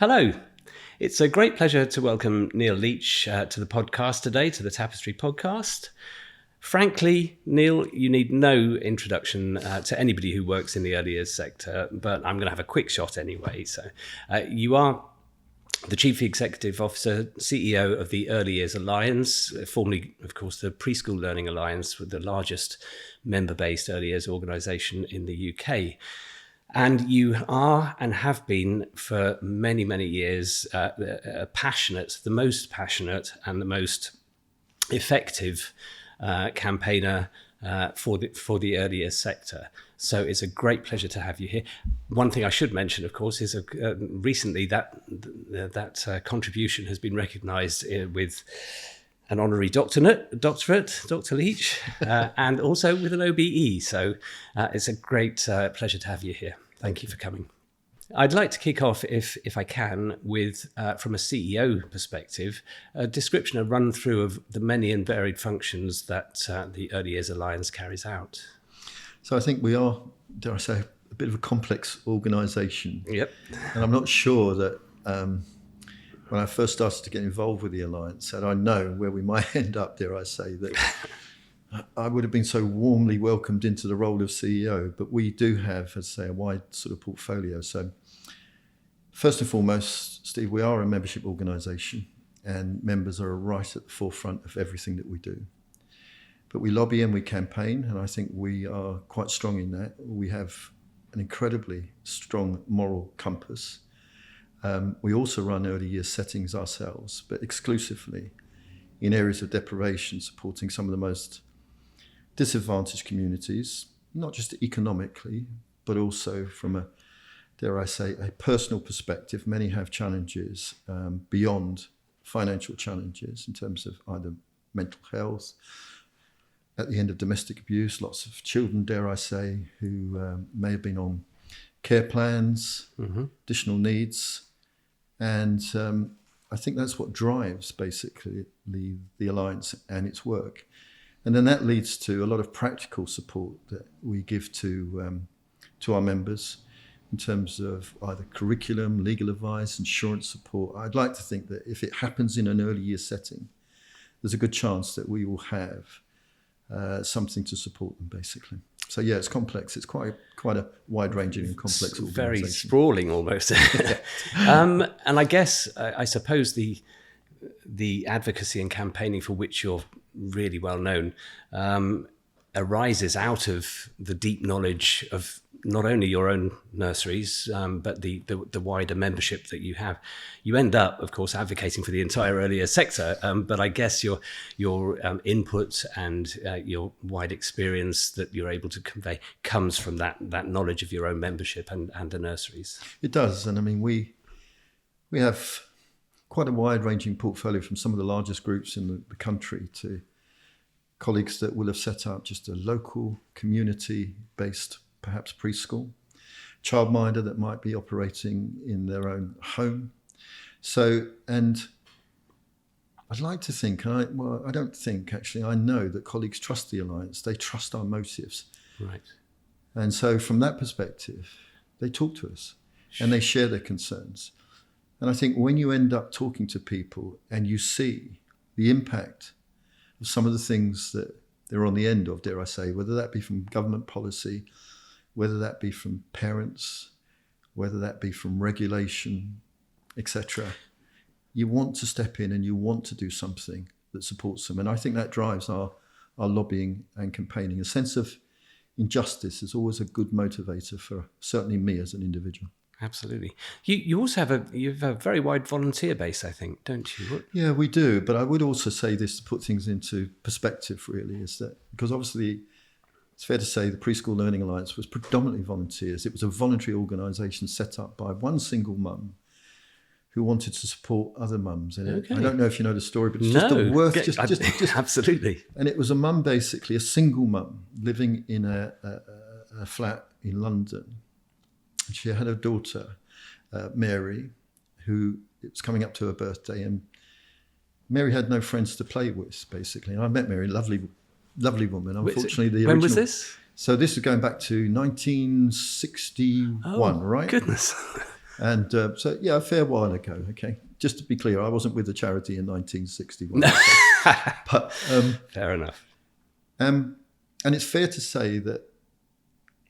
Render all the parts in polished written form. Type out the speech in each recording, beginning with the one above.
Hello. It's a great pleasure to welcome Neil Leitch to the podcast today, to the Tapestry podcast. Frankly, Neil, you need no introduction to anybody who works in the early years sector, but I'm going to have a quick shot anyway. So you are the Chief Executive Officer, CEO of the Early Years Alliance, formerly, of course, the Preschool Learning Alliance, with the largest member-based early years organisation in the UK. And you are and have been for many, many years passionate, the most passionate and the most effective campaigner for the early years sector. So it's a great pleasure to have you here. One thing I should mention, of course, is recently that contribution has been recognised with an honorary doctorate, Dr. Leitch, and also with an OBE. So it's a great pleasure to have you here. Thank you for coming. I'd like to kick off, if I can, with, from a CEO perspective, a description, a run-through of the many and varied functions that the Early Years Alliance carries out. So I think we are, dare I say, a bit of a complex organisation. Yep. And I'm not sure that when I first started to get involved with the Alliance, that I know where we might end up, dare I say, that I would have been so warmly welcomed into the role of CEO. But we do have, as I say, a wide sort of portfolio. So first and foremost, Steve, we are a membership organisation, and members are right at the forefront of everything that we do. But we lobby and we campaign, and I think we are quite strong in that. We have an incredibly strong moral compass. We also run early years settings ourselves, but exclusively in areas of deprivation, supporting some of the most disadvantaged communities, not just economically, but also from a, dare I say, a personal perspective. Many have challenges beyond financial challenges in terms of either mental health, at the end of domestic abuse, lots of children, dare I say, who may have been on care plans, additional needs. And I think that's what drives basically the Alliance and its work. And then that leads to a lot of practical support that we give to our members in terms of either curriculum, legal advice, insurance support. I'd like to think that if it happens in an early year setting, there's a good chance that we will have something to support them, basically. So yeah, it's complex. It's quite a wide-ranging and complex organisation. Very sprawling, almost. And I guess, I suppose the advocacy and campaigning for which you're really well known arises out of the deep knowledge of not only your own nurseries, but the wider membership that you have. You end up, of course, advocating for the entire earlier sector, but I guess your input and your wide experience that you're able to convey comes from that knowledge of your own membership and the nurseries. It does, and I mean we have quite a wide-ranging portfolio from some of the largest groups in the country to colleagues that will have set up just a local community-based perhaps preschool, childminder that might be operating in their own home. So, and I'd like to think, I don't think actually, I know that colleagues trust the Alliance, they trust our motives. Right. And so from that perspective, they talk to us and they share their concerns. And I think when you end up talking to people and you see the impact of some of the things that they're on the end of, dare I say, whether that be from government policy, whether that be from parents, whether that be from regulation, etc., you want to step in and you want to do something that supports them. And I think that drives our lobbying and campaigning. A sense of injustice is always a good motivator for certainly me as an individual. Absolutely. You also have a very wide volunteer base, I think, don't you? Yeah, we do. But I would also say this to put things into perspective, really, is that because obviously it's fair to say the Preschool Learning Alliance was predominantly volunteers. It was a voluntary organisation set up by one single mum who wanted to support other mums. And okay. I don't know if you know the story, but it's just the worst. Just absolutely. And it was a mum, basically, a single mum living in a flat in London. And she had a daughter, Mary, who it was coming up to her birthday, and Mary had no friends to play with, basically. And I met Mary, lovely woman. Unfortunately, when was this? So this is going back to 1961, right? Goodness. And so, yeah, a fair while ago, okay. Just to be clear, I wasn't with the charity in 1961. But, fair enough. and it's fair to say that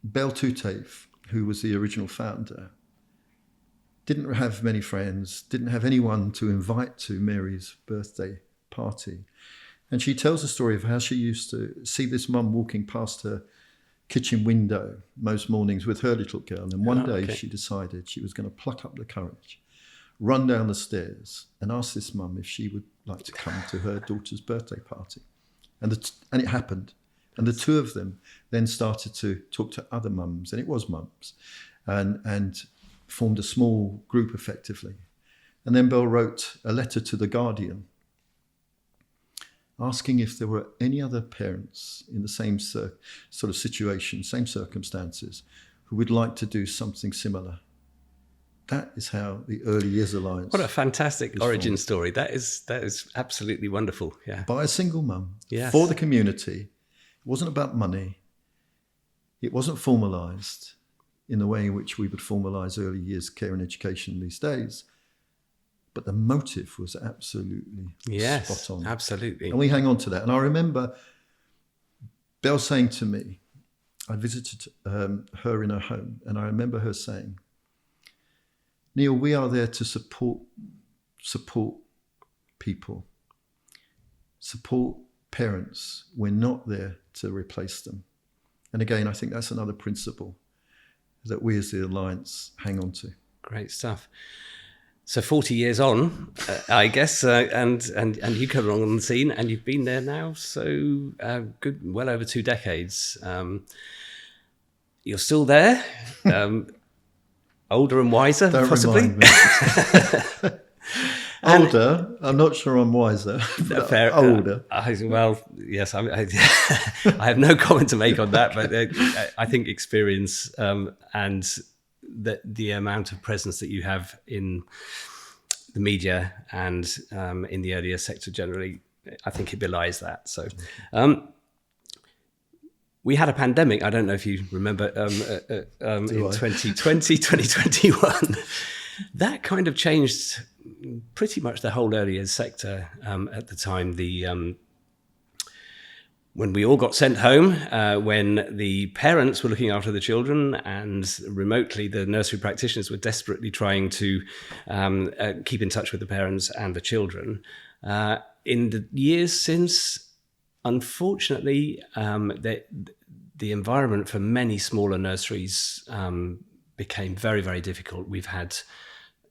Bell Tutev, who was the original founder, didn't have many friends, didn't have anyone to invite to Mary's birthday party. And she tells a story of how she used to see this mum walking past her kitchen window most mornings with her little girl. And one day she decided she was going to pluck up the courage, run down the stairs and ask this mum if she would like to come to her daughter's birthday party. And it happened. And the two of them then started to talk to other mums, and it was mums, and formed a small group effectively. And then Bell wrote a letter to The Guardian asking if there were any other parents in the same sort of situation, same circumstances, who would like to do something similar. That is how the Early Years Alliance. What a fantastic origin story. That is absolutely wonderful. Yeah. By a single mum, yes. For the community. It wasn't about money. It wasn't formalised in the way in which we would formalise early years care and education these days. But the motive was absolutely spot on. Absolutely. And we hang on to that. And I remember Belle saying to me, I visited her in her home, and I remember her saying, Neil, we are there to support people, support parents. We're not there to replace them. And again, I think that's another principle that we as the Alliance hang on to. Great stuff. So 40 years on, I guess, and you come along on the scene, and you've been there now, so well over 2 decades. You're still there, older and wiser, Don't possibly. Remind me. Older, I'm not sure I'm wiser. Fair, older. Well, yes, I have no comment to make on that, but I think experience and the amount of presence that you have in the media and in the earlier sector generally, I think it belies that. So we had a pandemic. I don't know if you remember in 2020, 2021. That kind of changed pretty much the whole early years sector at the time. When we all got sent home, when the parents were looking after the children, and remotely the nursery practitioners were desperately trying to keep in touch with the parents and the children. In the years since, unfortunately, the environment for many smaller nurseries became very, very difficult. We've had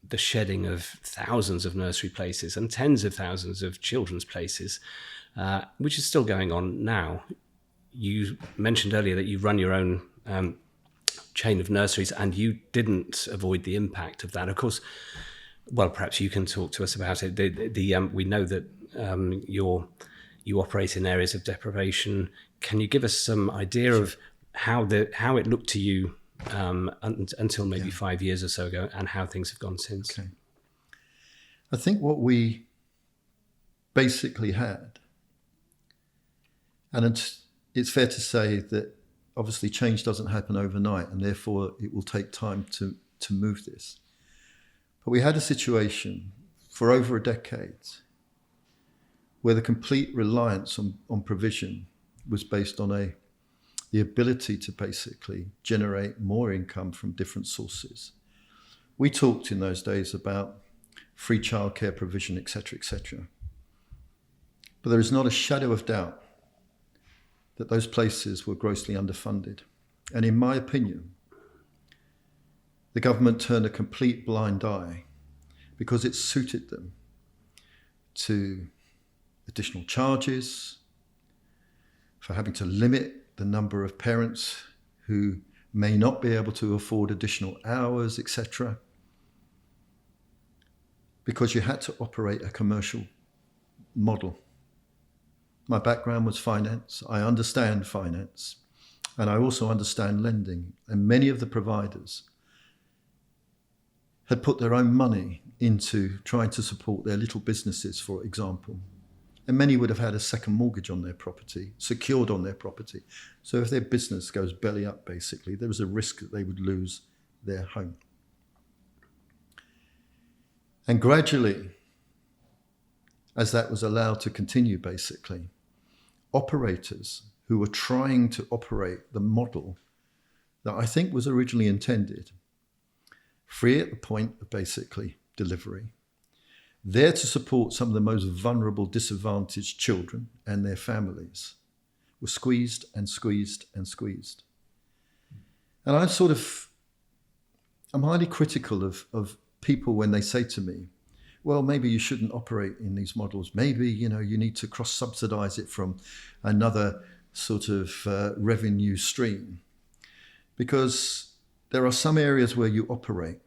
the shedding of thousands of nursery places and tens of thousands of children's places, which is still going on now. You mentioned earlier that you run your own chain of nurseries, and you didn't avoid the impact of that. Of course, well, perhaps you can talk to us about it. We know that you operate in areas of deprivation. Can you give us some idea of how it looked to you until maybe 5 years or so ago, and how things have gone since? Okay. I think what we basically had, and it's fair to say that obviously change doesn't happen overnight, and therefore it will take time to move this. But we had a situation for over a decade where the complete reliance on provision was based on the ability to basically generate more income from different sources. We talked in those days about free childcare provision, etc., etc. But there is not a shadow of doubt that those places were grossly underfunded. And in my opinion, the government turned a complete blind eye because it suited them to additional charges, for having to limit the number of parents who may not be able to afford additional hours, etc. Because you had to operate a commercial model. My background was finance. I understand finance, and I also understand lending. And many of the providers had put their own money into trying to support their little businesses, for example. And many would have had a second mortgage on their property, secured on their property. So if their business goes belly up, basically, there was a risk that they would lose their home. And gradually, as that was allowed to continue, basically, operators who were trying to operate the model that I think was originally intended, free at the point of basically delivery, there to support some of the most vulnerable, disadvantaged children and their families, were squeezed and squeezed and squeezed. And I'm highly critical of people when they say to me, well, maybe you shouldn't operate in these models. Maybe, you need to cross-subsidize it from another sort of revenue stream. Because there are some areas where you operate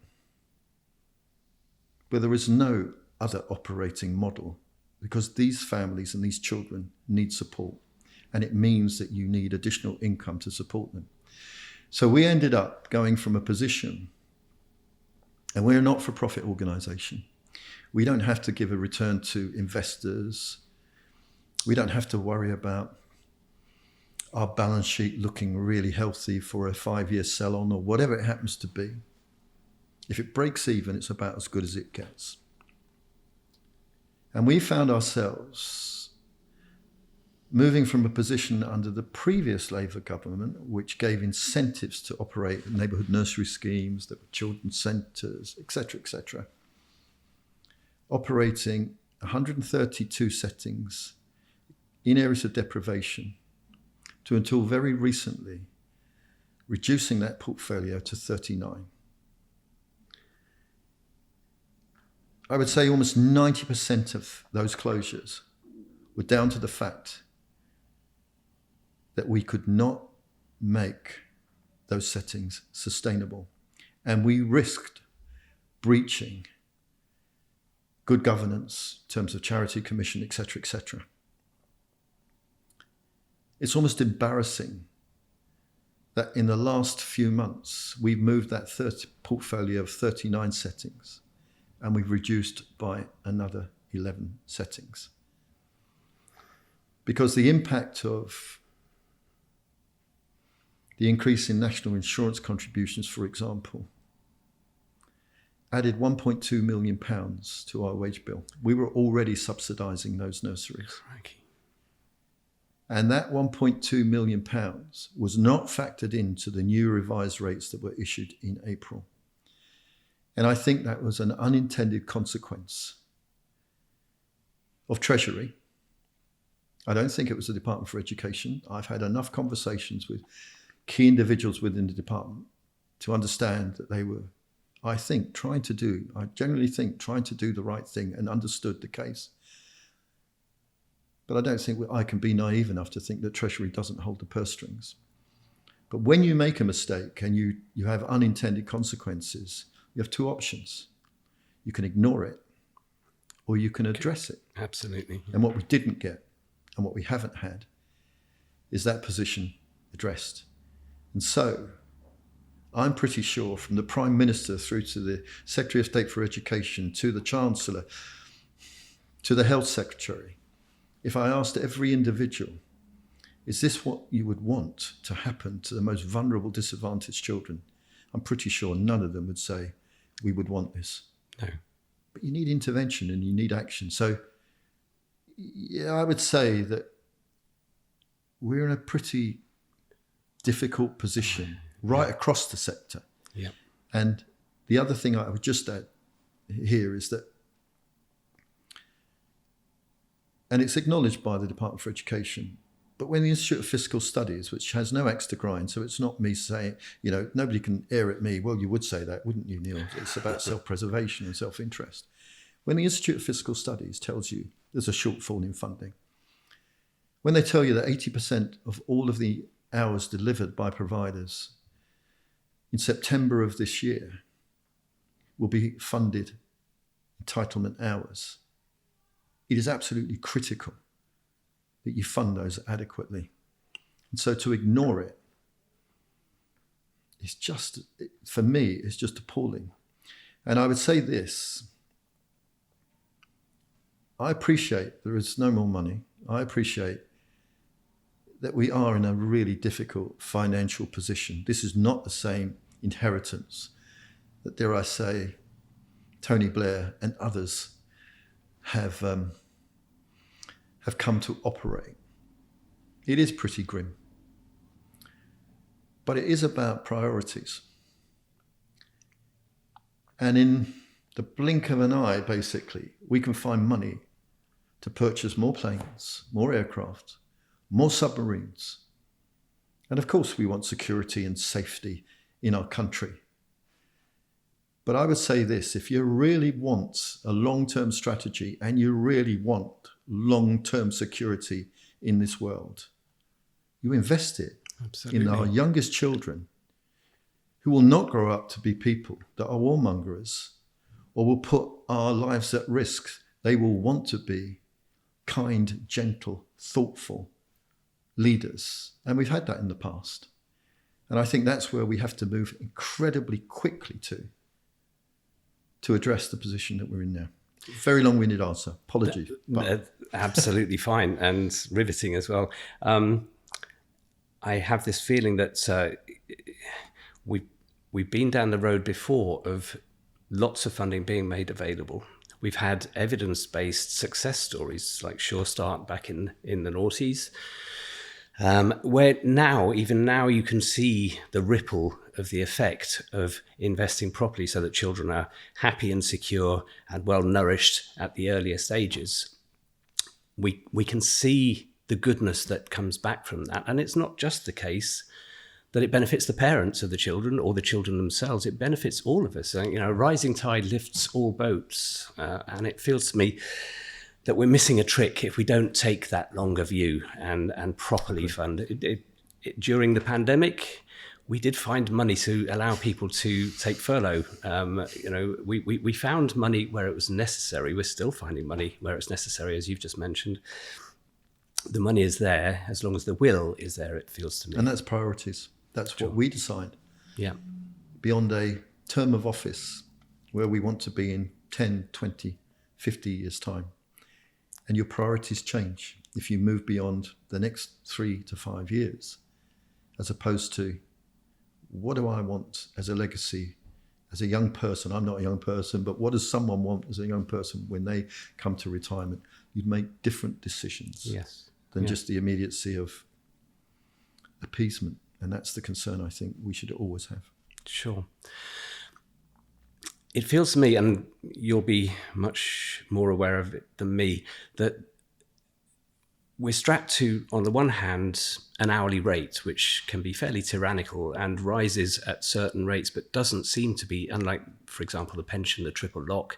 where there is no other operating model, because these families and these children need support. And it means that you need additional income to support them. So we ended up going from a position, and we're a not-for-profit organisation. We don't have to give a return to investors. We don't have to worry about our balance sheet looking really healthy for a 5-year sell-on or whatever it happens to be. If it breaks even, it's about as good as it gets. And we found ourselves moving from a position under the previous Labour government, which gave incentives to operate neighbourhood nursery schemes, that were children's centres, etc., operating 132 settings in areas of deprivation, to until very recently reducing that portfolio to 39. I would say almost 90% of those closures were down to the fact that we could not make those settings sustainable. And we risked breaching good governance in terms of charity commission, etc., etc. It's almost embarrassing that in the last few months, we've moved that portfolio of 39 settings, and we've reduced by another 11 settings. Because the impact of the increase in national insurance contributions, for example, added £1.2 million to our wage bill. We were already subsidising those nurseries. Crikey. And that £1.2 million was not factored into the new revised rates that were issued in April. And I think that was an unintended consequence of Treasury. I don't think it was the Department for Education. I've had enough conversations with key individuals within the department to understand that they were, I generally think, trying to do the right thing and understood the case. But I don't think I can be naive enough to think that Treasury doesn't hold the purse strings. But when you make a mistake and you have unintended consequences, you have two options. You can ignore it, or you can address it. Absolutely. And what we didn't get, and what we haven't had, is that position addressed. And so I'm pretty sure, from the Prime Minister through to the Secretary of State for Education, to the Chancellor, to the Health Secretary, if I asked every individual, is this what you would want to happen to the most vulnerable, disadvantaged children? I'm pretty sure none of them would say, we would want this. No. But you need intervention and you need action. So, yeah, I would say that we're in a pretty difficult position right across the sector. Yeah. And the other thing I would just add here is that, and it's acknowledged by the Department for Education, but when the Institute of Fiscal Studies, which has no axe to grind, so it's not me saying, nobody can air at me, well, you would say that, wouldn't you, Neil? It's about self-preservation and self-interest. When the Institute of Fiscal Studies tells you there's a shortfall in funding, when they tell you that 80% of all of the hours delivered by providers in September of this year will be funded entitlement hours, it is absolutely critical that you fund those adequately. And so to ignore it is just, for me, it's just appalling. And I would say this, I appreciate there is no more money. I appreciate that we are in a really difficult financial position. This is not the same inheritance that, dare I say, Tony Blair and others have come to operate. It is pretty grim. But it is about priorities. And in the blink of an eye, basically, we can find money to purchase more planes, more aircraft, more submarines. And of course, we want security and safety in our country. But I would say this, if you really want a long-term strategy and you really want long-term security in this world, you invest it in our youngest children, who will not grow up to be people that are warmongers or will put our lives at risk. They will want to be kind, gentle, thoughtful leaders. And we've had that in the past. And I think that's where we have to move incredibly quickly to address the position that we're in now. Very long-winded answer. Apologies. Absolutely fine, and riveting as well. I have this feeling that we've been down the road before of lots of funding being made available. We've had evidence-based success stories like Sure Start back in the noughties, where even now you can see the ripple of the effect of investing properly so that children are happy and secure and well nourished at the earliest ages. We can see the goodness that comes back from that. And it's not just the case that it benefits the parents of the children or the children themselves. It benefits all of us. A rising tide lifts all boats. And it feels to me that we're missing a trick if we don't take that longer view and properly fund it. During the pandemic, we did find money to allow people to take furlough. We found money where it was necessary. We're still finding money where it's necessary, as you've just mentioned. The money is there as long as the will is there, it feels to me. And that's priorities. That's what we decide. Yeah. Beyond a term of office where we want to be in 10, 20, 50 years' time. And your priorities change if you move beyond the next 3 to 5 years, as opposed to what do I want as a legacy, as a young person? I'm not a young person, but what does someone want as a young person when they come to retirement? You'd make different decisions than just the immediacy of appeasement. And that's the concern I think we should always have. Sure. It feels to me, and you'll be much more aware of it than me, that we're strapped to, on the one hand, an hourly rate, which can be fairly tyrannical and rises at certain rates, but doesn't seem to be, unlike, for example, the pension, the triple lock,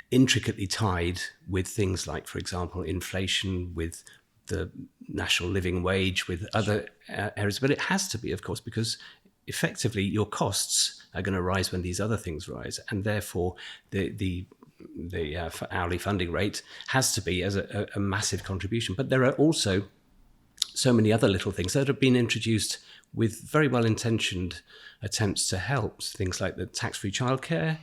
intricately tied with things like, for example, inflation, with the national living wage, with other areas. But it has to be, of course, because effectively your costs are going to rise when these other things rise. And therefore, the hourly funding rate has to be as a massive contribution. But there are also so many other little things that have been introduced with very well-intentioned attempts to help. Things like the tax-free childcare,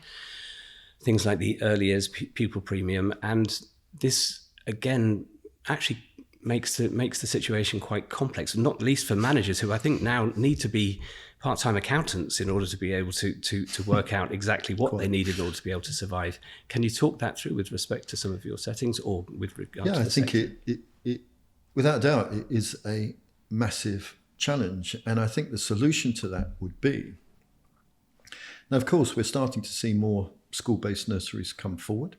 things like the early years pupil premium. And this, again, actually makes the situation quite complex, not least for managers who I think now need to be part-time accountants in order to be able to work out exactly what they need in order to be able to survive. Can you talk that through with respect to some of your settings or with regard to the I think it without doubt, it is a massive challenge. And I think the solution to that would be, now, of course, we're starting to see more school-based nurseries come forward.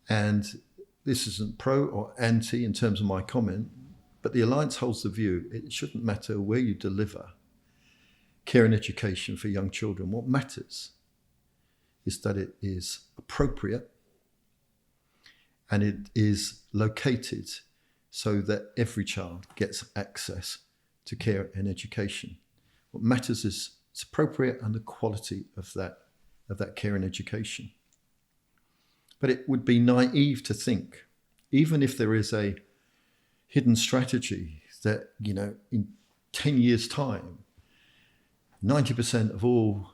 And this isn't pro or anti in terms of my comment, but the Alliance holds the view it shouldn't matter where you deliver care and education for young children. What matters is that it is appropriate and it is located so that every child gets access to care and education. What matters is it's appropriate and the quality of that care and education. But it would be naive to think, even if there is a hidden strategy that, in 10 years' time, 90% of all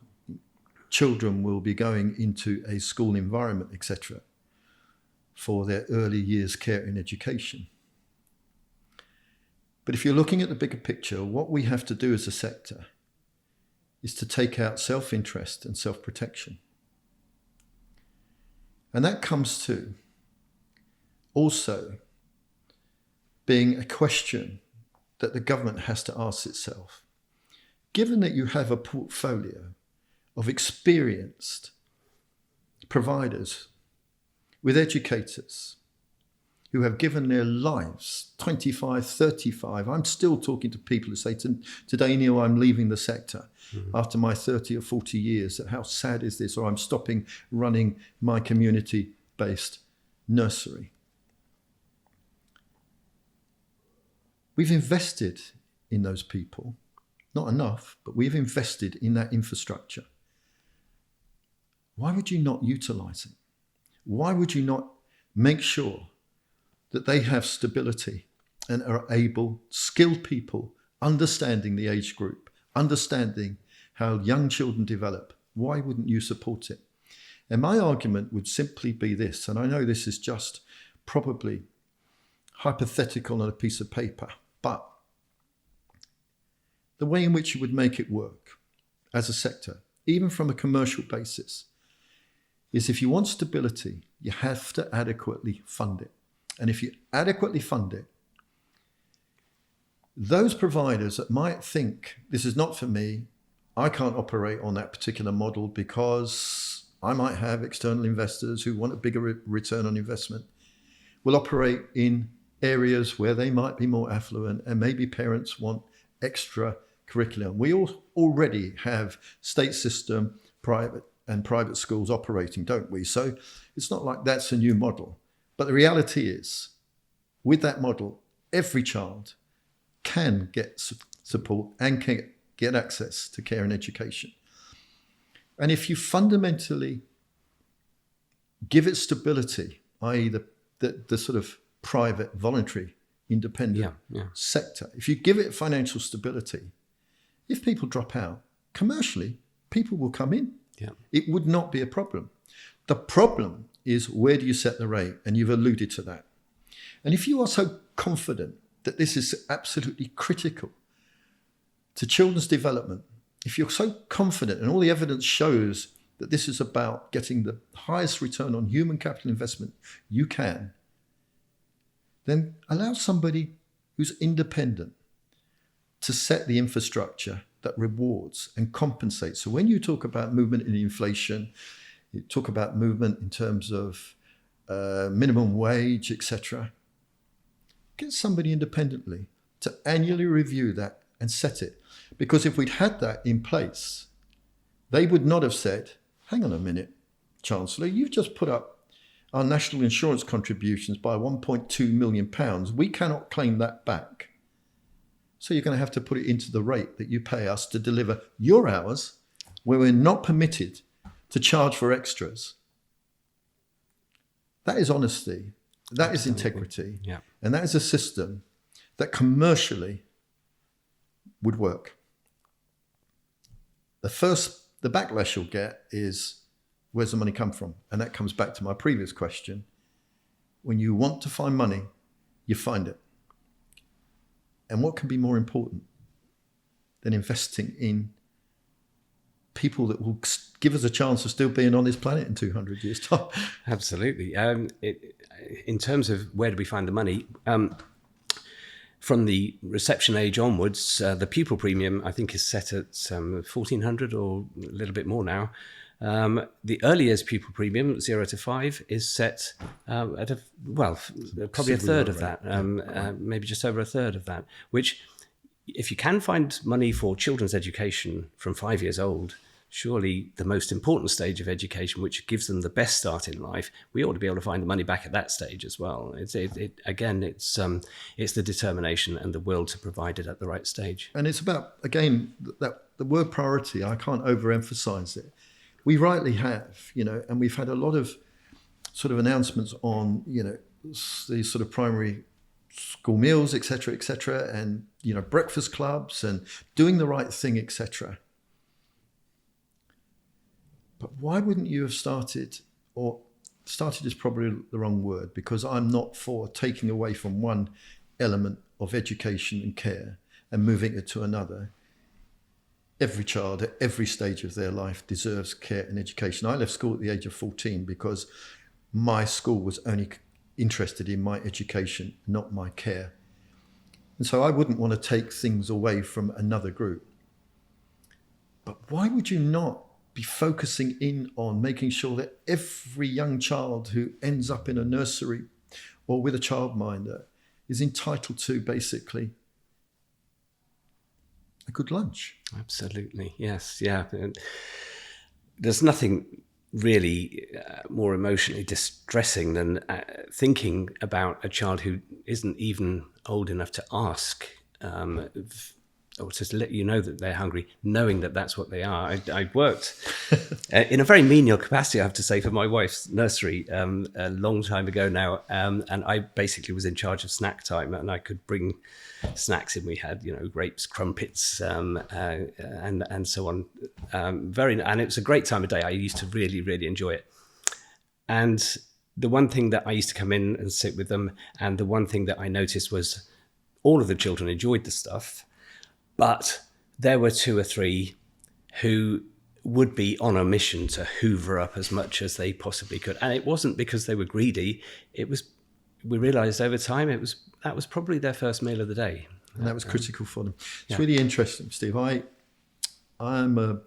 children will be going into a school environment, etc., for their early years care and education. But if you're looking at the bigger picture, what we have to do as a sector is to take out self-interest and self-protection. And that comes to also being a question that the government has to ask itself. Given that you have a portfolio of experienced providers with educators who have given their lives, 25, 35. I'm still talking to people who say, today, Neil, I'm leaving the sector after my 30 or 40 years. How sad is this? Or I'm stopping running my community-based nursery. We've invested in those people. Not enough, but we've invested in that infrastructure. Why would you not utilize it? Why would you not make sure that they have stability and are able, skilled people, understanding the age group, understanding how young children develop? Why wouldn't you support it? And my argument would simply be this, and I know this is just probably hypothetical on a piece of paper, but the way in which you would make it work as a sector, even from a commercial basis, is if you want stability, you have to adequately fund it. And if you adequately fund it, those providers that might think, this is not for me, I can't operate on that particular model because I might have external investors who want a bigger return on investment, will operate in areas where they might be more affluent and maybe parents want extra curriculum. We already have state system, private schools operating, don't we? So it's not like that's a new model. But the reality is, with that model, every child can get support and can get access to care and education. And if you fundamentally give it stability, i.e. the sort of private, voluntary, independent sector, if you give it financial stability, if people drop out, commercially, people will come in. Yeah. It would not be a problem. The problem is, where do you set the rate? And you've alluded to that. And if you are so confident that this is absolutely critical to children's development, if you're so confident and all the evidence shows that this is about getting the highest return on human capital investment you can, then allow somebody who's independent to set the infrastructure that rewards and compensates. So when you talk about movement in inflation, you talk about movement in terms of minimum wage, etc. Get somebody independently to annually review that and set it. Because if we'd had that in place, they would not have said, hang on a minute, Chancellor, you've just put up our national insurance contributions by £1.2 million. We cannot claim that back. So you're going to have to put it into the rate that you pay us to deliver your hours where we're not permitted to charge for extras. That is honesty. That is integrity. Yeah. And that is a system that commercially would work. The backlash you'll get is, where's the money come from? And that comes back to my previous question. When you want to find money, you find it. And what can be more important than investing in people that will give us a chance of still being on this planet in 200 years' time? Absolutely. In terms of where do we find the money, from the reception age onwards, the pupil premium, I think, is set at $1,400 or a little bit more now. The early years pupil premium, 0 to 5, is set at probably a third of that, maybe just over a third of that, which, if you can find money for children's education from 5 years old, surely the most important stage of education, which gives them the best start in life, we ought to be able to find the money back at that stage as well. It's the determination and the will to provide it at the right stage. And it's about, again, that the word priority, I can't overemphasize it. We rightly have, and we've had a lot of sort of announcements on, these sort of primary school meals, et cetera, and, breakfast clubs and doing the right thing, etc. But why wouldn't you have started is probably the wrong word, because I'm not for taking away from one element of education and care and moving it to another. every child at every stage of their life deserves care and education. I left school at the age of 14 because my school was only interested in my education, not my care. And so I wouldn't want to take things away from another group. But why would you not be focusing in on making sure that every young child who ends up in a nursery or with a childminder is entitled to basically a good lunch? Absolutely, yes, yeah. And there's nothing really more emotionally distressing than thinking about a child who isn't even old enough to ask, or to let you know that they're hungry, knowing that that's what they are. I worked in a very menial capacity, I have to say, for my wife's nursery a long time ago now, and I basically was in charge of snack time, and I could bring snacks in. We had, grapes, crumpets, and so on. And it was a great time of day. I used to really, really enjoy it. And the one thing that I used to come in and sit with them, and the one thing that I noticed was all of the children enjoyed the stuff, but there were 2 or 3 who would be on a mission to hoover up as much as they possibly could. And it wasn't because they were greedy. We realized over time that was probably their first meal of the day. And that was critical for them. It's really interesting, Steve. I'm a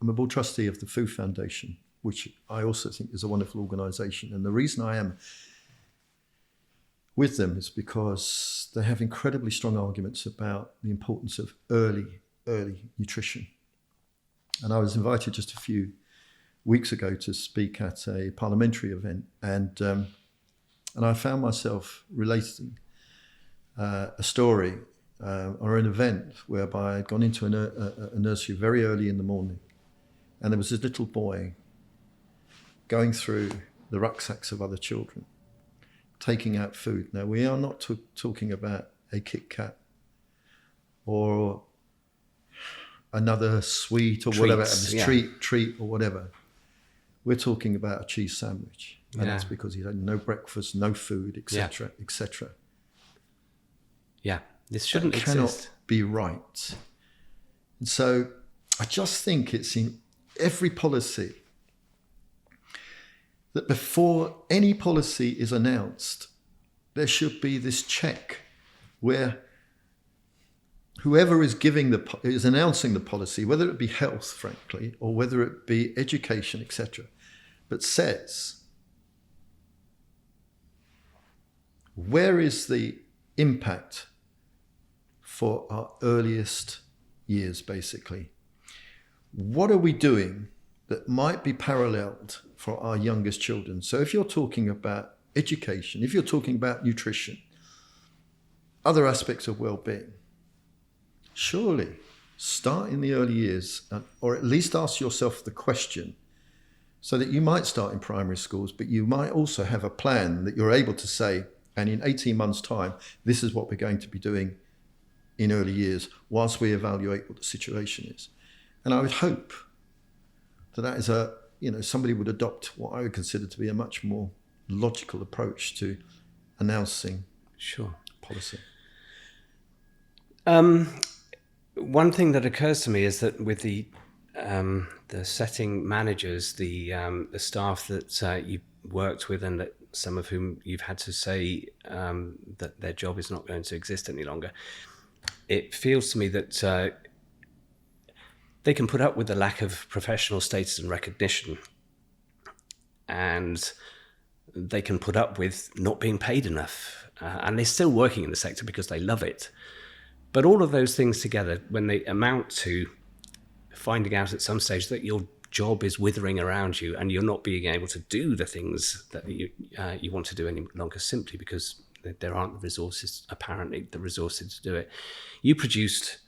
board trustee of the Food Foundation, which I also think is a wonderful organisation. And the reason I am with them is because they have incredibly strong arguments about the importance of early nutrition. And I was invited just a few weeks ago to speak at a parliamentary event, and I found myself relating a story or an event whereby I'd gone into a nursery very early in the morning, and there was this little boy going through the rucksacks of other children, taking out food. Now, we are not talking about a Kit Kat or another sweet or whatever, treat or whatever. We're talking about a cheese sandwich. And that's because he had no breakfast, no food, etc., etc. Yeah, this shouldn't exist. Cannot be right. And so I just think it's in every policy that before any policy is announced, there should be this check where whoever is announcing the policy, whether it be health, frankly, or whether it be education, etc., but says, where is the impact for our earliest years, basically? What are we doing that might be paralleled for our youngest children? So if you're talking about education, if you're talking about nutrition, other aspects of well-being, surely start in the early years, or at least ask yourself the question, so that you might start in primary schools, but you might also have a plan that you're able to say, and in 18 months' time, this is what we're going to be doing in early years, whilst we evaluate what the situation is. And I would hope that is somebody would adopt what I would consider to be a much more logical approach to announcing policy. One thing that occurs to me is that with the setting managers, the staff that you've worked with, and that some of whom you've had to say that their job is not going to exist any longer, it feels to me that they can put up with the lack of professional status and recognition, and they can put up with not being paid enough, and they're still working in the sector because they love it. But all of those things together, when they amount to finding out at some stage that your job is withering around you and you're not being able to do the things that you want to do any longer, simply because there aren't the resources, apparently, the resources to do it. You produced,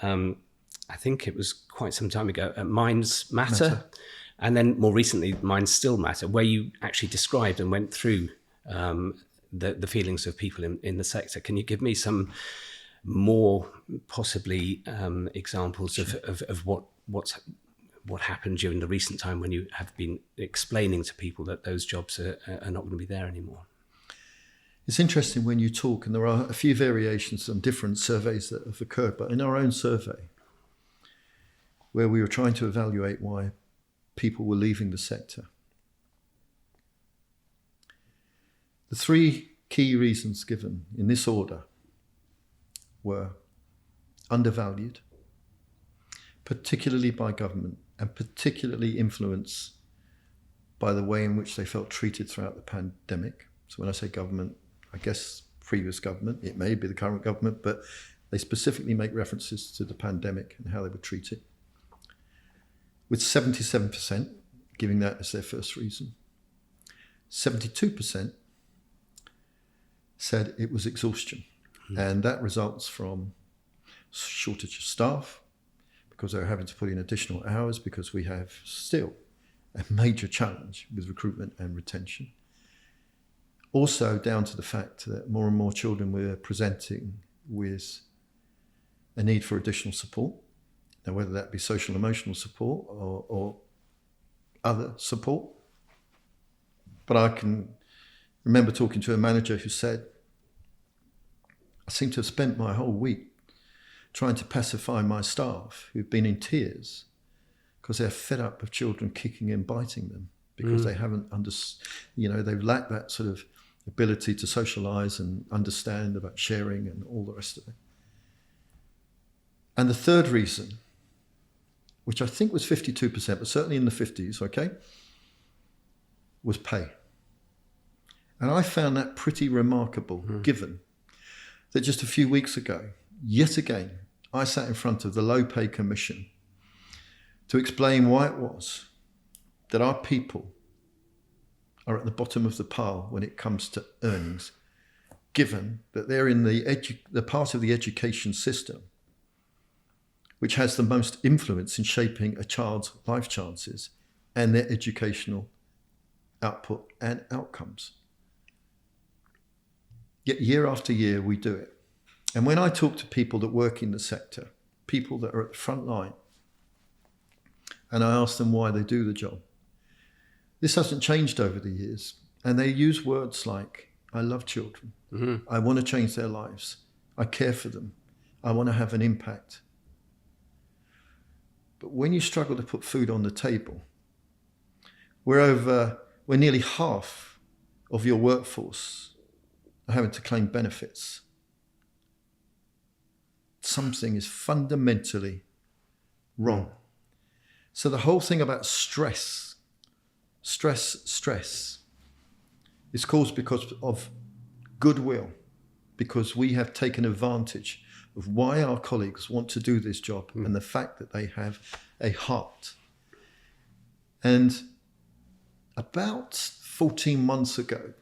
I think it was quite some time ago, Minds Matter. And then more recently, Minds Still Matter, where you actually described and went through the feelings of people in the sector. Can you give me some more possibly examples of what happened during the recent time when you have been explaining to people that those jobs are not going to be there anymore? It's interesting when you talk, and there are a few variations on different surveys that have occurred, but in our own survey, where we were trying to evaluate why people were leaving the sector, the three key reasons given in this order were undervalued, particularly by government, and particularly influenced by the way in which they felt treated throughout the pandemic. So when I say government, I guess previous government, it may be the current government, but they specifically make references to the pandemic and how they were treated, with 77% giving that as their first reason. 72% said it was exhaustion. And that results from shortage of staff, because they're having to put in additional hours, because we have still a major challenge with recruitment and retention. Also down to the fact that more and more children were presenting with a need for additional support. Now, whether that be social emotional support or other support. But I can remember talking to a manager who said, I seem to have spent my whole week trying to pacify my staff who've been in tears because they're fed up of children kicking and biting them, because they haven't they've lacked that sort of ability to socialize and understand about sharing and all the rest of it. And the third reason, which I think was 52%, but certainly in the 50s, okay, was pay. And I found that pretty remarkable, given that just a few weeks ago, yet again, I sat in front of the Low Pay Commission to explain why it was that our people are at the bottom of the pile when it comes to earnings, given that they're in the part of the education system which has the most influence in shaping a child's life chances and their educational output and outcomes. Yet year after year we do it. And when I talk to people that work in the sector, people that are at the front line, and I ask them why they do the job, this hasn't changed over the years. And they use words like, I love children. I want to change their lives. I care for them. I want to have an impact. But when you struggle to put food on the table, where nearly half of your workforce are having to claim benefits, something is fundamentally wrong. So the whole thing about stress is caused because of goodwill, because we have taken advantage of why our colleagues want to do this job and the fact that they have a heart. And about 14 months ago,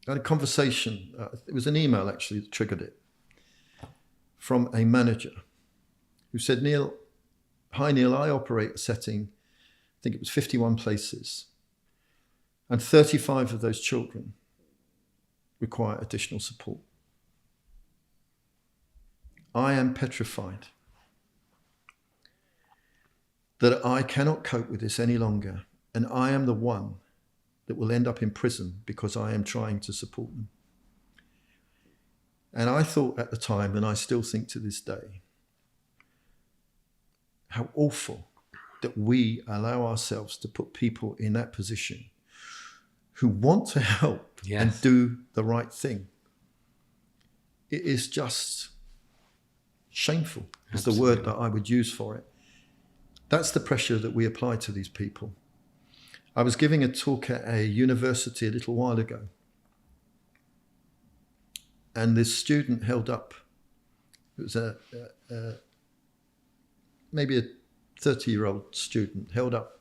I had a conversation, it was an email actually that triggered it, from a manager who said, Hi Neil, I operate a setting, I think it was 51 places, and 35 of those children require additional support. I am petrified that I cannot cope with this any longer, and I am the one that will end up in prison because I am trying to support them. And I thought at the time, and I still think to this day, how awful that we allow ourselves to put people in that position who want to help and do the right thing. It is just shameful, is the word that I would use for it. That's the pressure that we apply to these people. I was giving a talk at a university a little while ago, and this student held up, it was maybe a 30-year-old student, held up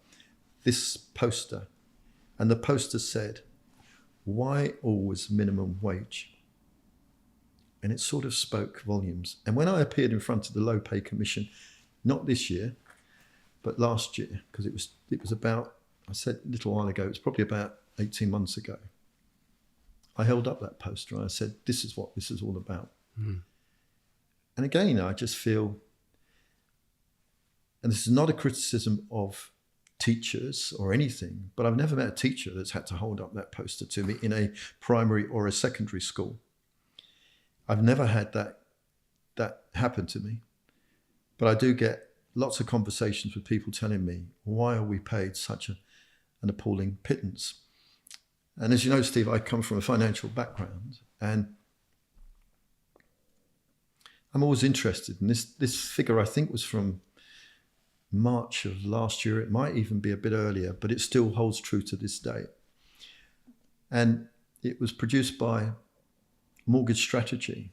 this poster, and the poster said, "Why always minimum wage?" And it sort of spoke volumes. And when I appeared in front of the Low Pay Commission, not this year, but last year, because it was about, I said a little while ago, it was probably about 18 months ago, I held up that poster and I said, this is what this is all about. And again, I just feel, and this is not a criticism of teachers or anything, but I've never met a teacher that's had to hold up that poster to me in a primary or a secondary school. I've never had that happen to me. But I do get lots of conversations with people telling me, why are we paid such an appalling pittance? And as you know, Steve, I come from a financial background, and I'm always interested. And this figure, I think, was from March of last year. It might even be a bit earlier, but it still holds true to this day. And it was produced by Mortgage Strategy.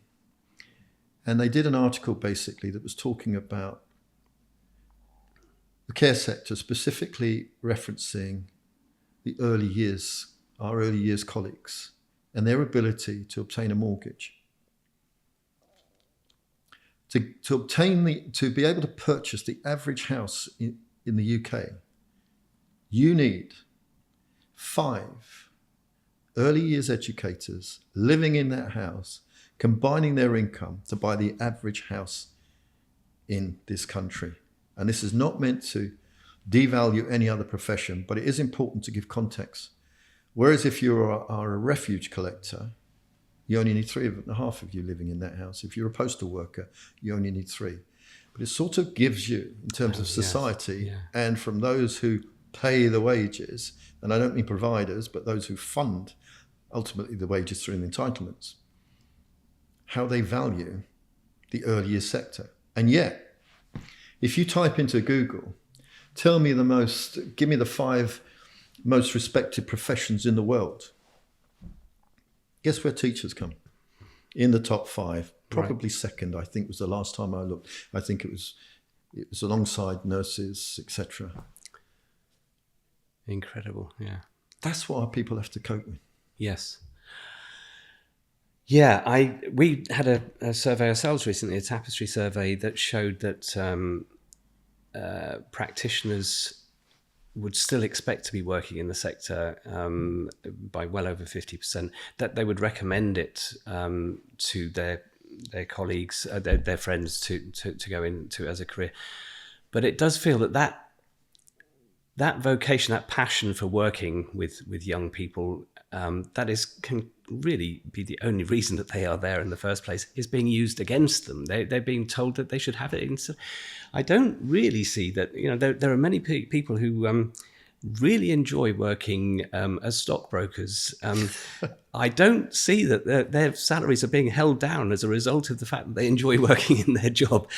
And they did an article basically that was talking about the care sector, specifically referencing the early years, our early years colleagues, and their ability to obtain a mortgage. To be able to purchase the average house in the UK, you need 5 early years educators living in that house, combining their income to buy the average house in this country. And this is not meant to devalue any other profession, but it is important to give context. Whereas if you are a refuge collector, you only need 3.5 of you living in that house. If you're a postal worker, you only need 3. But it sort of gives you, in terms of society, and from those who pay the wages, and I don't mean providers, but those who fund ultimately the wages through the entitlements, how they value the early years sector. And yet, if you type into Google, give me the 5 most respected professions in the world, guess where teachers come? In the top 5, probably second, I think was the last time I looked. I think it was alongside nurses, etc. Incredible, yeah. That's what our people have to cope with. Yes. Yeah, we had a survey ourselves recently, a Tapestry survey, that showed that practitioners would still expect to be working in the sector by well over 50%, that they would recommend it to their colleagues, their friends to go into as a career. But it does feel that vocation, that passion for working with young people, can really be the only reason that they are there in the first place, is being used against them. They're being told that they should have it. I don't really see that. There are many people who really enjoy working as stockbrokers. I don't see that their salaries are being held down as a result of the fact that they enjoy working in their job.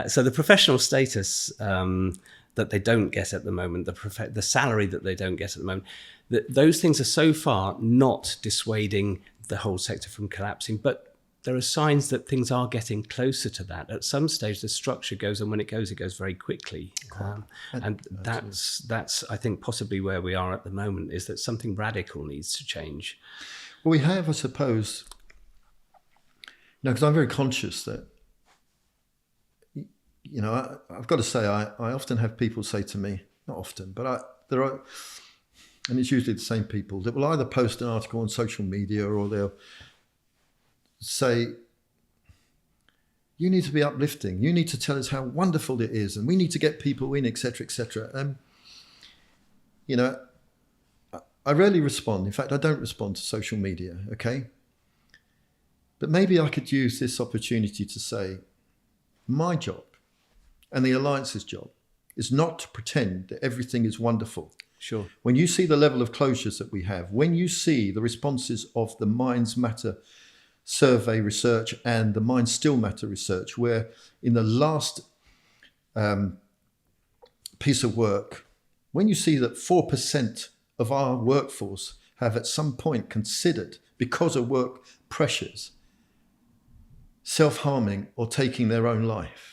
So the professional status that they don't get at the moment, the salary that they don't get at the moment, those things are so far not dissuading the whole sector from collapsing. But there are signs that things are getting closer to that. At some stage, the structure goes, and when it goes very quickly. And that's I think possibly where we are at the moment, is that something radical needs to change. Well, we have, I suppose, because I'm very conscious that, I've got to say, I often have people say to me, not often, but there are, and it's usually the same people, that will either post an article on social media or they'll say, you need to be uplifting, you need to tell us how wonderful it is, and we need to get people in, etc., etc. I rarely respond. In fact, I don't respond to social media, okay? But maybe I could use this opportunity to say, my job and the Alliance's job is not to pretend that everything is wonderful. Sure. When you see the level of closures that we have, when you see the responses of the Minds Matter survey research and the Minds Still Matter research, where in the last piece of work, when you see that 4% of our workforce have at some point considered, because of work pressures, self-harming or taking their own life,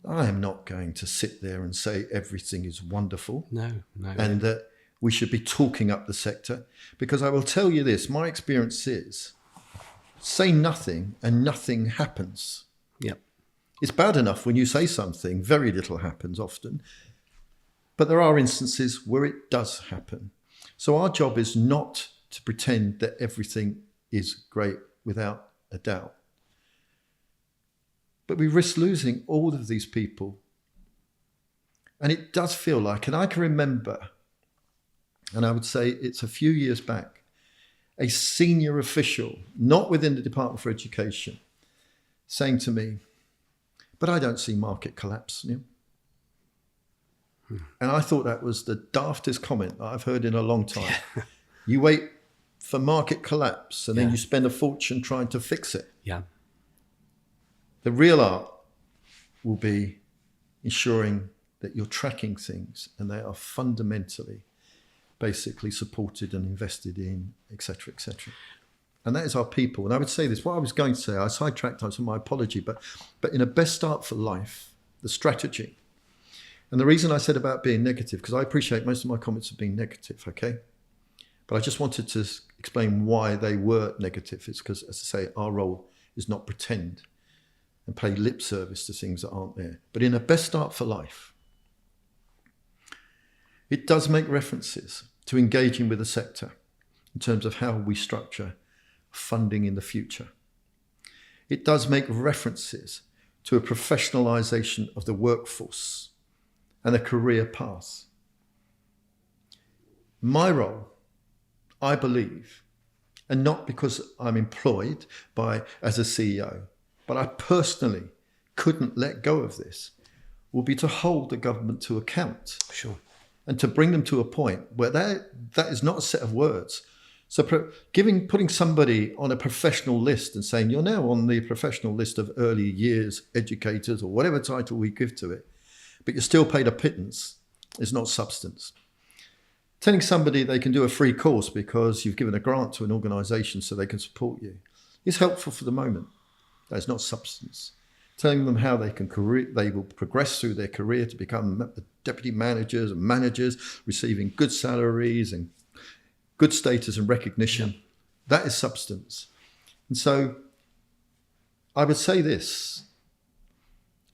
I am not going to sit there and say everything is wonderful. No. And that we should be talking up the sector, because I will tell you this, my experience is, say nothing and nothing happens. Yep. It's bad enough when you say something, very little happens often, but there are instances where it does happen. So our job is not to pretend that everything is great without a doubt. But we risk losing all of these people. And it does feel like, and I can remember, and I would say it's a few years back, a senior official, not within the Department for Education, saying to me, but I don't see market collapse, Neil. And I thought that was the daftest comment that I've heard in a long time. You wait for market collapse and then you spend a fortune trying to fix it. Yeah. The real art will be ensuring that you're tracking things and they are fundamentally, basically supported and invested in, etc., etc. And that is our people. And I would say this, what I was going to say, I sidetracked, so my apology, but in a best start for life, the strategy. And the reason I said about being negative, because I appreciate most of my comments have been negative, okay? But I just wanted to explain why they were negative. It's because, as I say, our role is not pretend and pay lip service to things that aren't there. But in a best start for life, it does make references to engaging with the sector in terms of how we structure funding in the future. It does make references to a professionalisation of the workforce and a career path. My role, I believe, and not because I'm employed as a CEO, but I personally couldn't let go of this, will be to hold the government to account. Sure. And to bring them to a point where that is not a set of words. So putting somebody on a professional list and saying, you're now on the professional list of early years educators or whatever title we give to it, but you're still paid a pittance, is not substance. Telling somebody they can do a free course because you've given a grant to an organisation so they can support you is helpful for the moment. That is not substance. Telling them how they will progress through their career to become deputy managers and managers, receiving good salaries and good status and recognition, that is substance. And so I would say this,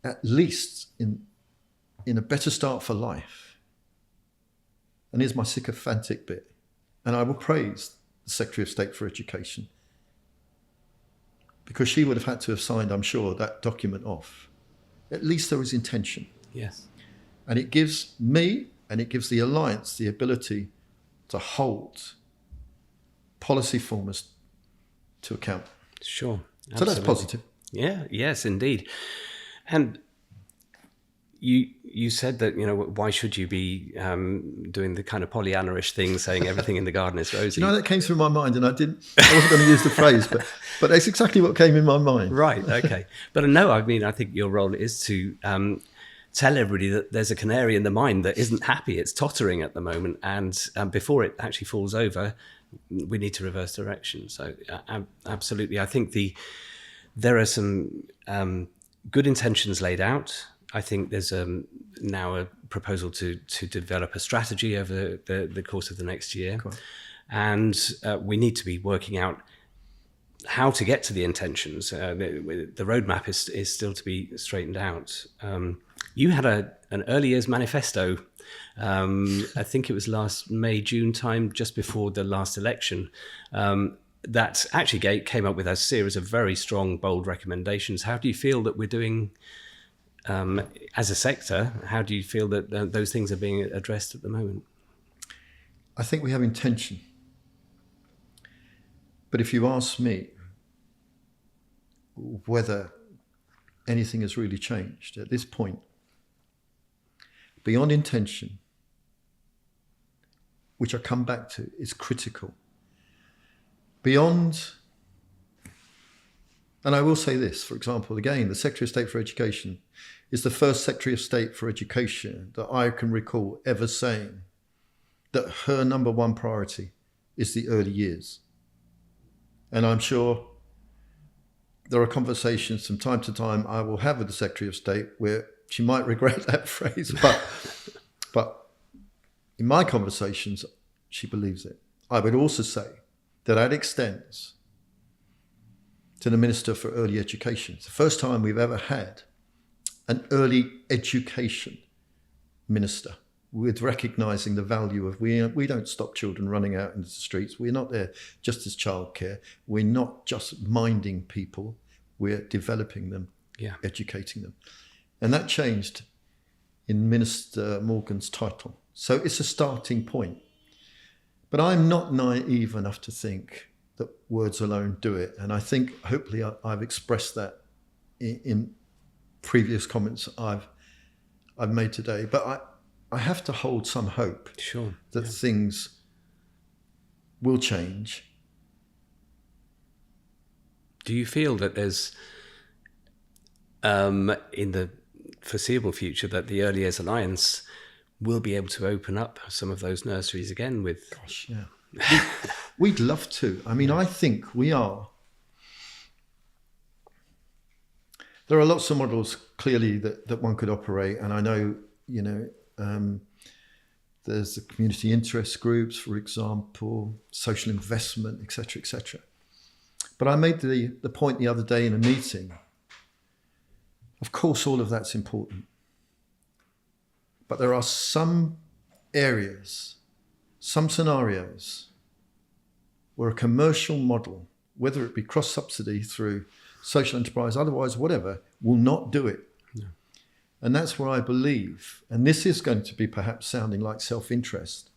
at least in a better start for life, and here's my sycophantic bit, and I will praise the Secretary of State for Education, because she would have had to have signed, I'm sure, that document off. At least there was intention. Yes. And it gives me, and it gives the Alliance, the ability to hold policy formers to account. Sure. Absolutely. So that's positive. Yeah, yes, indeed. And you said that, why should you be doing the kind of Pollyanna-ish thing, saying everything in the garden is rosy? That came through my mind, and I wasn't going to use the phrase, but that's exactly what came in my mind. Right, okay. But no, I think your role is to tell everybody that there's a canary in the mine that isn't happy, it's tottering at the moment, and before it actually falls over, we need to reverse direction. So absolutely, I think there are some good intentions laid out. I think there's now a proposal to develop a strategy over the course of the next year. Cool. And we need to be working out how to get to the intentions. The roadmap is still to be straightened out. You had an early years manifesto, I think it was last May, June time, just before the last election, that actually came up with a series of very strong, bold recommendations. How do you feel that we're doing as a sector? How do you feel that those things are being addressed at the moment? I think we have intention. But if you ask me whether anything has really changed at this point, beyond intention, which I come back to, is critical. Beyond, and I will say this, for example, again, the Secretary of State for Education is the first Secretary of State for Education that I can recall ever saying that her number one priority is the early years. And I'm sure there are conversations from time to time I will have with the Secretary of State where she might regret that phrase, but in my conversations, she believes it. I would also say that extends to the Minister for Early Education. It's the first time we've ever had an early education minister with recognising the value of we don't stop children running out into the streets. We're not there just as childcare. We're not just minding people. We're developing them, educating them. And that changed in Minister Morgan's title. So it's a starting point. But I'm not naive enough to think that words alone do it. And I think hopefully I've expressed that in previous comments I've made today. But I have to hold some hope that things will change. Do you feel that there's, in the foreseeable future, that the Early Years Alliance will be able to open up some of those nurseries again with... Gosh, yeah. We'd love to. I mean, I think we are. There are lots of models, clearly, that one could operate. And I know, there's the community interest groups, for example, social investment, et cetera, et cetera. But I made the point the other day in a meeting. Of course, all of that's important. But there are some areas, some scenarios where a commercial model, whether it be cross-subsidy through social enterprise, otherwise whatever, will not do it. No. And that's where I believe, and this is going to be perhaps sounding like self-interest,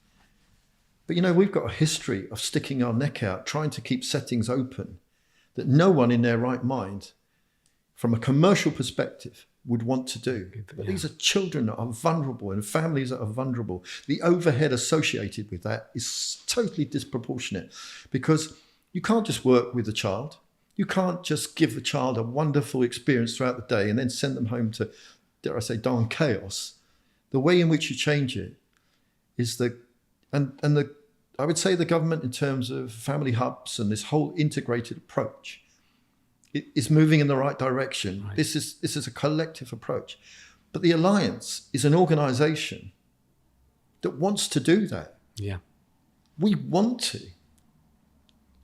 but we've got a history of sticking our neck out, trying to keep settings open that no one in their right mind, from a commercial perspective, would want to do. But these are children that are vulnerable and families that are vulnerable. The overhead associated with that is totally disproportionate, because you can't just work with the child. You can't just give the child a wonderful experience throughout the day and then send them home to, dare I say, darn chaos. The way in which you change it is I would say the government, in terms of family hubs and this whole integrated approach, it is moving in the right direction. Right. This is a collective approach. But the Alliance is an organisation that wants to do that. Yeah. We want to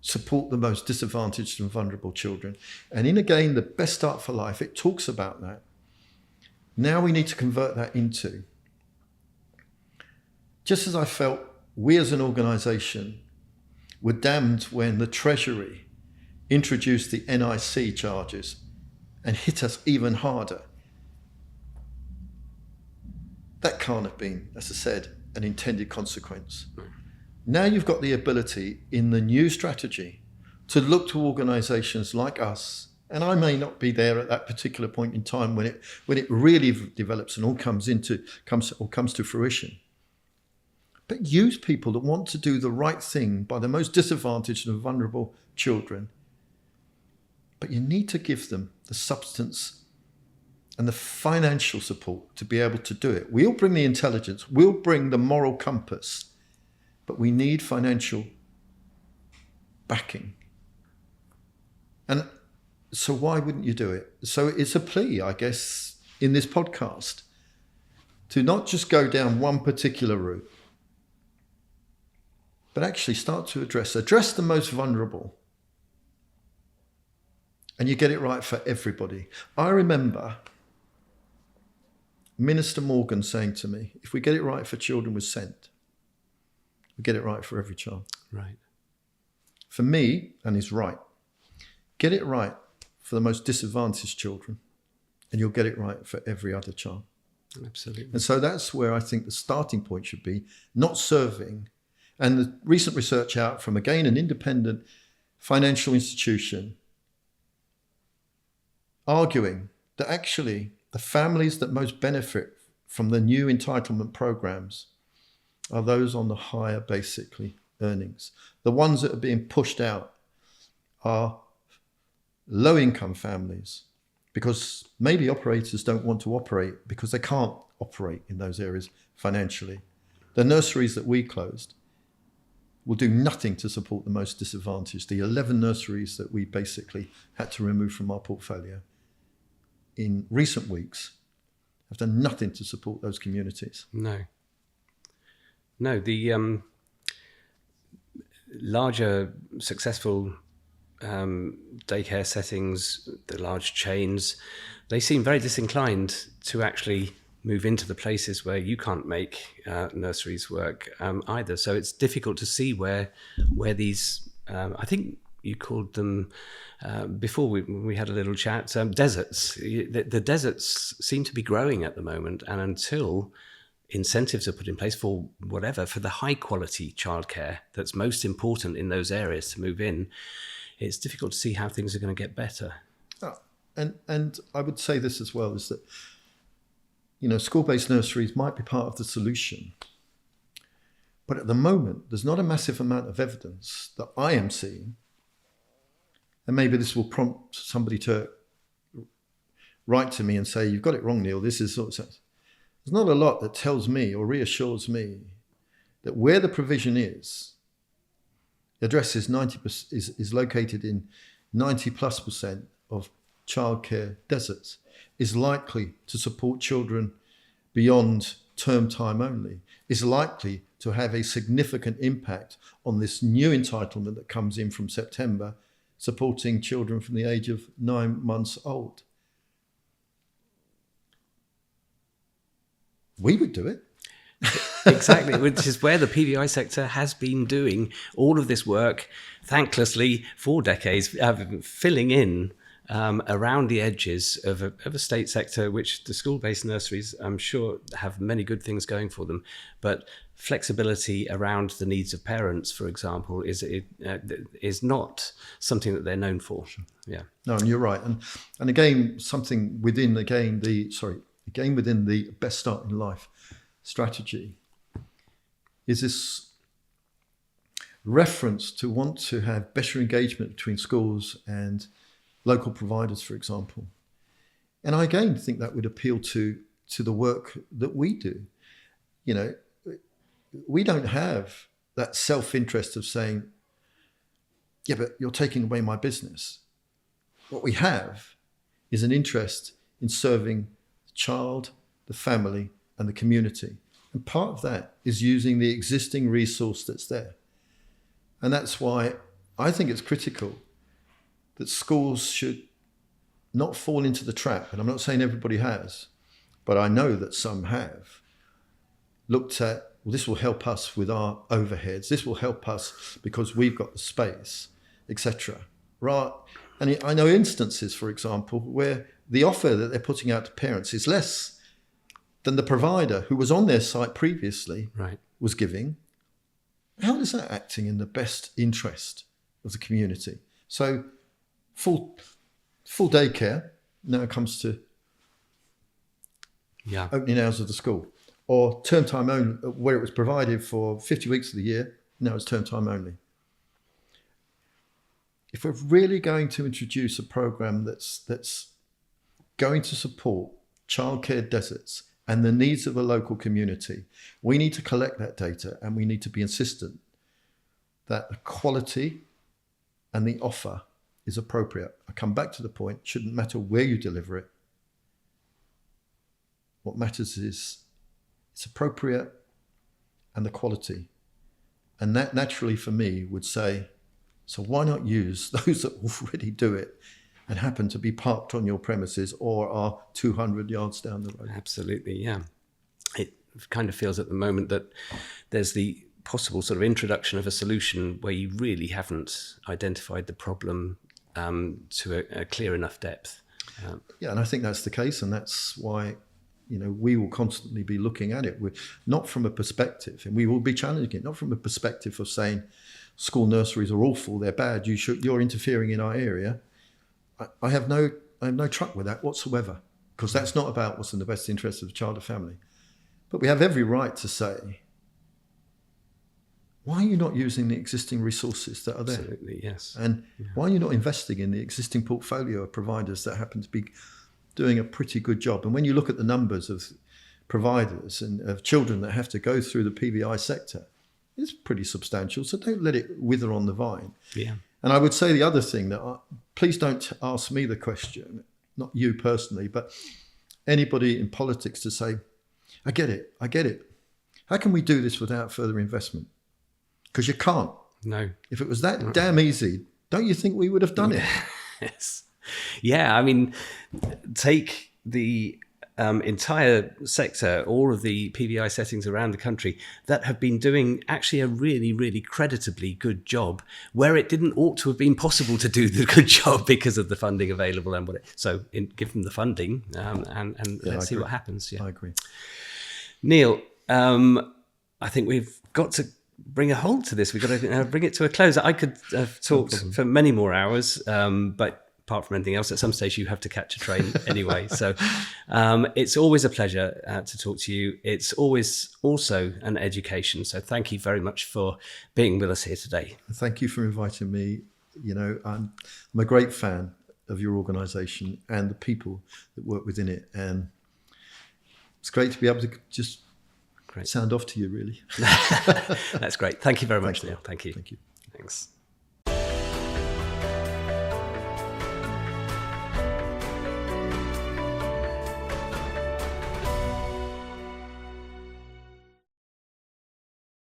support the most disadvantaged and vulnerable children. And in, again, the Best Start for Life, it talks about that. Now we need to convert that into, just as I felt we as an organisation were damned when the Treasury introduced the NIC charges and hit us even harder. That can't have been, as I said, an intended consequence. Now you've got the ability in the new strategy to look to organisations like us, and I may not be there at that particular point in time when it really develops and all comes to fruition. But use people that want to do the right thing by the most disadvantaged and vulnerable children. But you need to give them the substance and the financial support to be able to do it. We'll bring the intelligence, we'll bring the moral compass, but we need financial backing. And so why wouldn't you do it? So it's a plea, I guess, in this podcast, to not just go down one particular route, but actually start to address the most vulnerable. And you get it right for everybody. I remember Minister Morgan saying to me, if we get it right for children with SEND, we get it right for every child. Right. For me, and he's right, get it right for the most disadvantaged children, and you'll get it right for every other child. Absolutely. And so that's where I think the starting point should be, not serving. And the recent research out from, again, an independent financial institution, arguing that actually the families that most benefit from the new entitlement programs are those on the higher, basically, earnings. The ones that are being pushed out are low-income families, because maybe operators don't want to operate because they can't operate in those areas financially. The nurseries that we closed will do nothing to support the most disadvantaged. The 11 nurseries that we basically had to remove from our portfolio in recent weeks have done nothing to support those communities. No, the larger successful daycare settings, the large chains, they seem very disinclined to actually move into the places where you can't make nurseries work either. So it's difficult to see where these, I think you called them before we had a little chat, deserts. The deserts seem to be growing at the moment, and until incentives are put in place for whatever, for the high quality childcare that's most important in those areas to move in, it's difficult to see how things are going to get better. Oh, and I would say this as well, is that, school-based nurseries might be part of the solution. But at the moment, there's not a massive amount of evidence that I am seeing, and maybe this will prompt somebody to write to me and say, you've got it wrong, Neil, this is sort of... There's not a lot that tells me or reassures me that where the provision is, the address is located in 90+% of childcare deserts, is likely to support children beyond term time only, is likely to have a significant impact on this new entitlement that comes in from September, supporting children from the age of 9 months old. We would do it. Exactly, which is where the PVI sector has been doing all of this work, thanklessly, for decades, filling in around the edges of a state sector, which the school-based nurseries, I'm sure, have many good things going for them. But flexibility around the needs of parents, for example, is not something that they're known for. Yeah. No, and you're right. And again, something within within the Best Start in Life strategy is this reference to want to have better engagement between schools and local providers, for example. And I again think that would appeal to the work that we do. We don't have that self-interest of saying, yeah, but you're taking away my business. What we have is an interest in serving the child, the family, and the community. And part of that is using the existing resource that's there. And that's why I think it's critical that schools should not fall into the trap, and I'm not saying everybody has, but I know that some have, looked at, well, this will help us with our overheads, this will help us because we've got the space, etc. Right? And I know instances, for example, where the offer that they're putting out to parents is less than the provider who was on their site previously was giving. How is that acting in the best interest of the community? So full daycare now comes to opening hours of the school, or term time only, where it was provided for 50 weeks of the year, now it's term time only. If we're really going to introduce a program that's going to support childcare deserts and the needs of a local community, we need to collect that data, and we need to be insistent that the quality and the offer is appropriate. I come back to the point, shouldn't matter where you deliver it. What matters is it's appropriate and the quality. And that naturally for me would say, so why not use those that already do it and happen to be parked on your premises or are 200 yards down the road? Absolutely, yeah. It kind of feels at the moment that there's the possible sort of introduction of a solution where you really haven't identified the problem to a clear enough depth. Yeah, and I think that's the case, and that's why we will constantly be looking at it. We're not from a perspective, and we will be challenging it, not from a perspective of saying school nurseries are awful, they're bad, you're interfering in our area. I have no truck with that whatsoever, because that's not about what's in the best interest of the child or family. But we have every right to say, why are you not using the existing resources that are there? Absolutely, yes. And why are you not investing in the existing portfolio of providers that happen to be doing a pretty good job? And when you look at the numbers of providers and of children that have to go through the PVI sector, it's pretty substantial. So don't let it wither on the vine. Yeah. And I would say the other thing that, please don't ask me the question, not you personally, but anybody in politics to say, I get it. How can we do this without further investment? Because you can't. No. If it was that damn easy, don't you think we would have done it? Yes. Yeah, I mean, take the entire sector, all of the PVI settings around the country that have been doing actually a really, really creditably good job where it didn't ought to have been possible to do the good job because of the funding available and give them the funding and let's see what happens. Yeah. I agree. Neil, I think we've got to bring a halt to this. We've got to bring it to a close. I could have talked for many more hours, but apart from anything else, at some stage you have to catch a train anyway. So it's always a pleasure to talk to you. It's always also an education. So thank you very much for being with us here today. Thank you for inviting me. You know, I'm a great fan of your organisation and the people that work within it. And it's great to be able to just sound off to you, really. That's great. Thank you very much, Neil. Thank you. Thank you. Thanks.